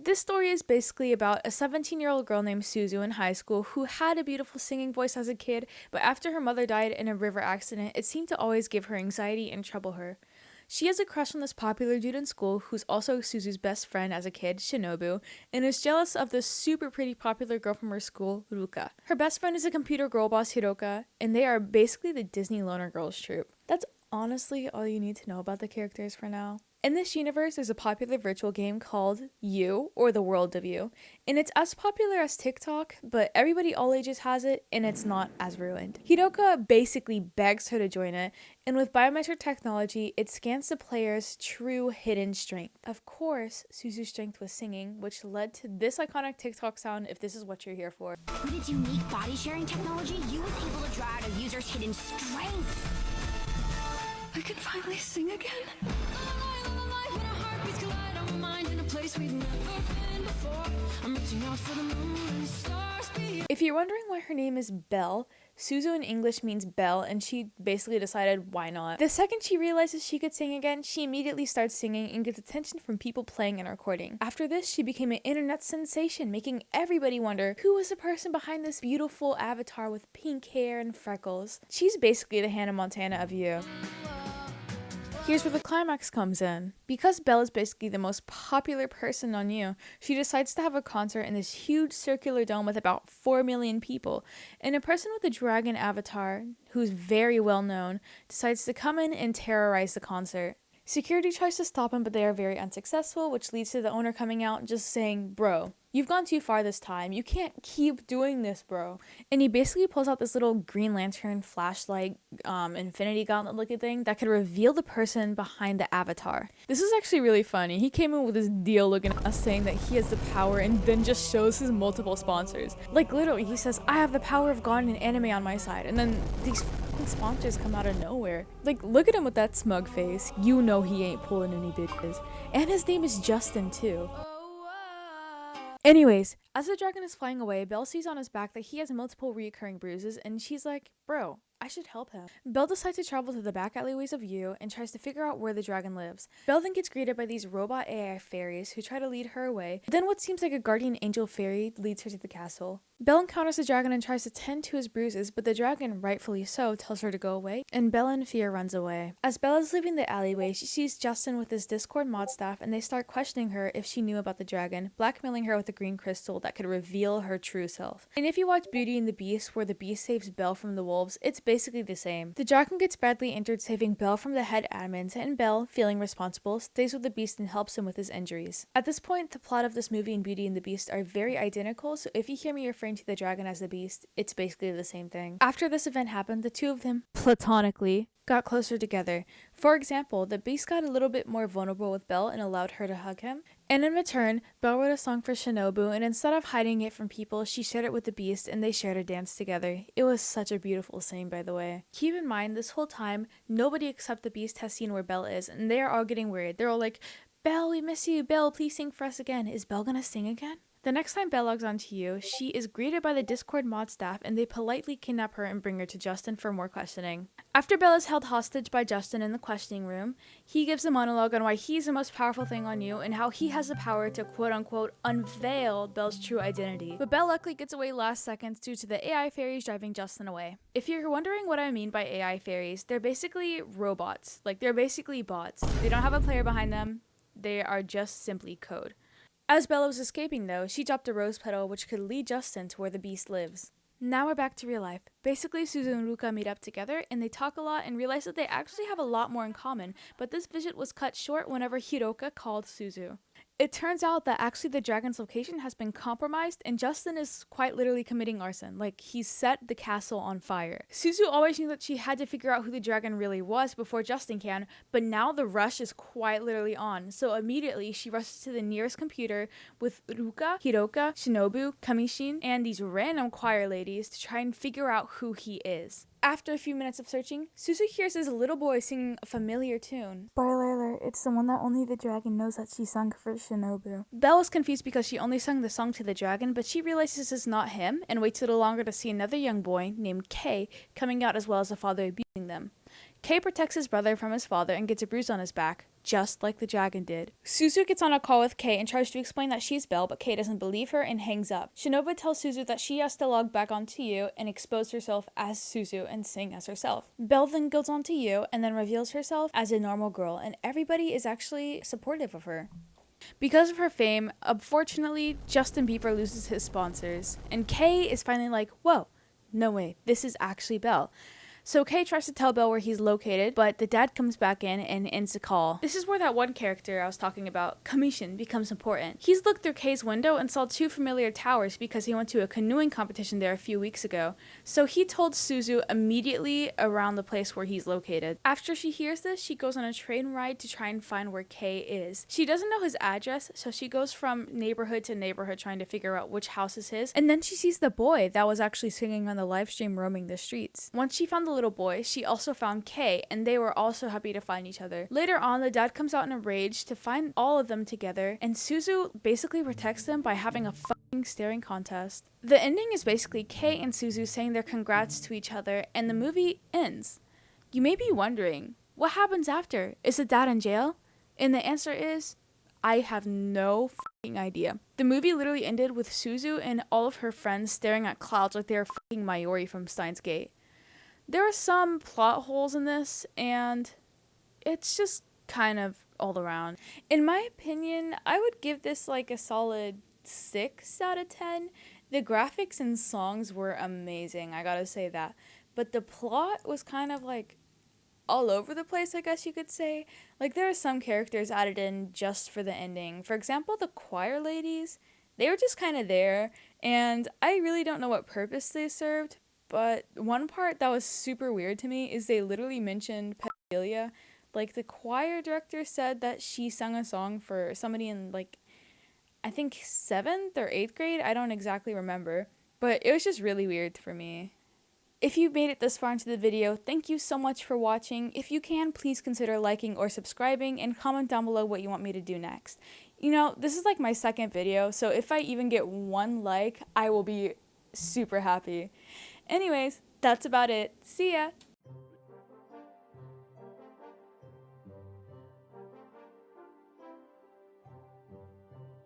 This story is basically about a 17-year-old girl named Suzu in high school who had a beautiful singing voice as a kid, but after her mother died in a river accident, it seemed to always give her anxiety and trouble her. She has a crush on this popular dude in school who's also Suzu's best friend as a kid, Shinobu, and is jealous of this super pretty popular girl from her school, Ruka. Her best friend is a computer girl boss, Hiroka, and they are basically the Disney loner girls troupe. That's honestly all you need to know about the characters for now. In this universe, there's a popular virtual game called You, or The World of You, and it's as popular as TikTok, but everybody all ages has it, and it's not as ruined. Hiroka basically begs her to join it, and with biometric technology, it scans the player's true hidden strength. Of course, Suzu's strength was singing, which led to this iconic TikTok sound if this is what you're here for. With its unique body sharing technology, you was able to draw out a user's hidden strength. I can finally sing again. If you're wondering why her name is Belle, Suzu in English means belle, and she basically decided why not. The second she realizes she could sing again, she immediately starts singing and gets attention from people playing and recording. After this, she became an internet sensation, making everybody wonder who was the person behind this beautiful avatar with pink hair and freckles. She's basically the Hannah Montana of you. Here's where the climax comes in. Because Belle is basically the most popular person on You, she decides to have a concert in this huge circular dome with about 4 million people, and a person with a dragon avatar, who's very well known, decides to come in and terrorize the concert. Security tries to stop him, but they are very unsuccessful, which leads to the owner coming out and just saying, "Bro, you've gone too far this time. You can't keep doing this, bro." And he basically pulls out this little Green Lantern flashlight, infinity gauntlet looking thing that could reveal the person behind the avatar. This is actually really funny. He came in with this deal looking at us saying that he has the power and then just shows his multiple sponsors. Like literally, he says, "I have the power of God and anime on my side." And then these sponsors come out of nowhere. Like, look at him with that smug face. You know he ain't pulling any bitches. And his name is Justin too. Anyways, as the dragon is flying away, Belle sees on his back that he has multiple reoccurring bruises, and she's like, "Bro, I should help him." Belle decides to travel to the back alleyways of You and tries to figure out where the dragon lives. Belle then gets greeted by these robot AI fairies who try to lead her away. Then what seems like a guardian angel fairy leads her to the castle. Belle encounters the dragon and tries to tend to his bruises, but the dragon, rightfully so, tells her to go away, and Belle in fear runs away. As Belle is leaving the alleyway, she sees Justin with his Discord mod staff, and they start questioning her if she knew about the dragon, blackmailing her with a green crystal that could reveal her true self. And if you watch Beauty and the Beast, where the beast saves Belle from the wolves, it's basically the same. The dragon gets badly injured, saving Belle from the head admins, and Belle, feeling responsible, stays with the beast and helps him with his injuries. At this point, the plot of this movie and Beauty and the Beast are very identical, so if you hear me referring to the dragon as the beast, it's basically the same thing. After this event happened, the two of them, platonically, got closer together. For example, the beast got a little bit more vulnerable with Belle and allowed her to hug him. And in return, Belle wrote a song for Shinobu, and instead of hiding it from people, she shared it with the beast and they shared a dance together. It was such a beautiful scene, by the way. Keep in mind, this whole time, nobody except the beast has seen where Belle is, and they are all getting worried. They're all like, "Belle, we miss you. Belle, please sing for us again." Is Belle gonna sing again? The next time Belle logs onto You, she is greeted by the Discord mod staff and they politely kidnap her and bring her to Justin for more questioning. After Belle is held hostage by Justin in the questioning room, he gives a monologue on why he's the most powerful thing on You and how he has the power to quote-unquote unveil Belle's true identity. But Belle luckily gets away last seconds due to the AI fairies driving Justin away. If you're wondering what I mean by AI fairies, they're basically robots. Like, they're basically bots. They don't have a player behind them. They are just simply code. As Belle was escaping though, she dropped a rose petal which could lead Justin to where the beast lives. Now we're back to real life. Basically, Suzu and Ruka meet up together and they talk a lot and realize that they actually have a lot more in common, but this visit was cut short whenever Hiroka called Suzu. It turns out that actually the dragon's location has been compromised and Justin is quite literally committing arson. Like, he set the castle on fire. Suzu always knew that she had to figure out who the dragon really was before Justin can, but now the rush is quite literally on. So immediately she rushes to the nearest computer with Ruka, Hiroka, Shinobu, Kamishin, and these random choir ladies to try and figure out who he is. After a few minutes of searching, Suzu hears this little boy singing a familiar tune. Spoiler alert, it's the one that only the dragon knows that she sung for Shinobu. Belle is confused because she only sung the song to the dragon, but she realizes it's not him and waits a little longer to see another young boy named Kei coming out as well as the father abusing them. Kei protects his brother from his father and gets a bruise on his back. just like the dragon did. Suzu gets on a call with Kei and tries to explain that she's Belle, but Kei doesn't believe her and hangs up. Shinobu tells Suzu that she has to log back onto Yu and expose herself as Suzu and sing as herself. Belle then goes on to Yu and then reveals herself as a normal girl, and everybody is actually supportive of her. Because of her fame, unfortunately, Justin Bieber loses his sponsors, and Kei is finally like, whoa, no way, this is actually Belle. So Kei tries to tell Belle where he's located, but the dad comes back in and ends the call. This is where that one character I was talking about, Kamishin, becomes important. He's looked through Kei's window and saw two familiar towers because he went to a canoeing competition there a few weeks ago. So he told Suzu immediately around the place where he's located. After she hears this, she goes on a train ride to try and find where Kei is. She doesn't know his address, so she goes from neighborhood to neighborhood trying to figure out which house is his. And then she sees the boy that was actually singing on the live stream roaming the streets. Once she found the little boy, she also found Kei, and they were also happy to find each other. Later on, the dad comes out in a rage to find all of them together, and Suzu basically protects them by having a fucking staring contest. The ending is basically Kei and Suzu saying their congrats to each other, and the movie ends. You may be wondering, what happens after? Is the dad in jail? And the answer is, I have no fucking idea. The movie literally ended with Suzu and all of her friends staring at clouds like they were fucking Mayuri from Steins Gate. There are some plot holes in this, and it's just kind of all around. In my opinion, I would give this like a solid 6 out of 10. The graphics and songs were amazing, I gotta say that. But the plot was kind of like all over the place, I guess you could say. Like, there are some characters added in just for the ending. For example, the choir ladies, they were just kind of there, and I really don't know what purpose they served. But one part that was super weird to me is they literally mentioned pedophilia. Like, the choir director said that she sung a song for somebody in, like, I think 7th or 8th grade. I don't exactly remember. But it was just really weird for me. If you made it this far into the video, thank you so much for watching. If you can, please consider liking or subscribing, and comment down below what you want me to do next. You know, this is like my second video, so if I even get 1 like, I will be super happy. Anyways, that's about it. See ya!